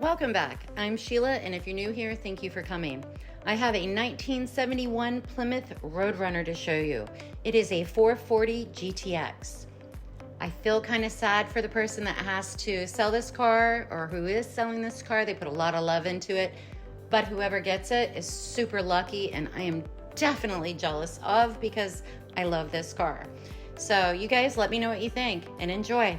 Welcome back. I'm Sheila, and if you're new here, thank you for coming. I have a 1971 Plymouth Roadrunner to show you. It is a 440 GTX. I feel kind of sad for the person that has to sell this car or who is selling this car. They put a lot of love into it, but whoever gets it is super lucky, and I am definitely jealous of because I love this car. So you guys let me know what you think and enjoy.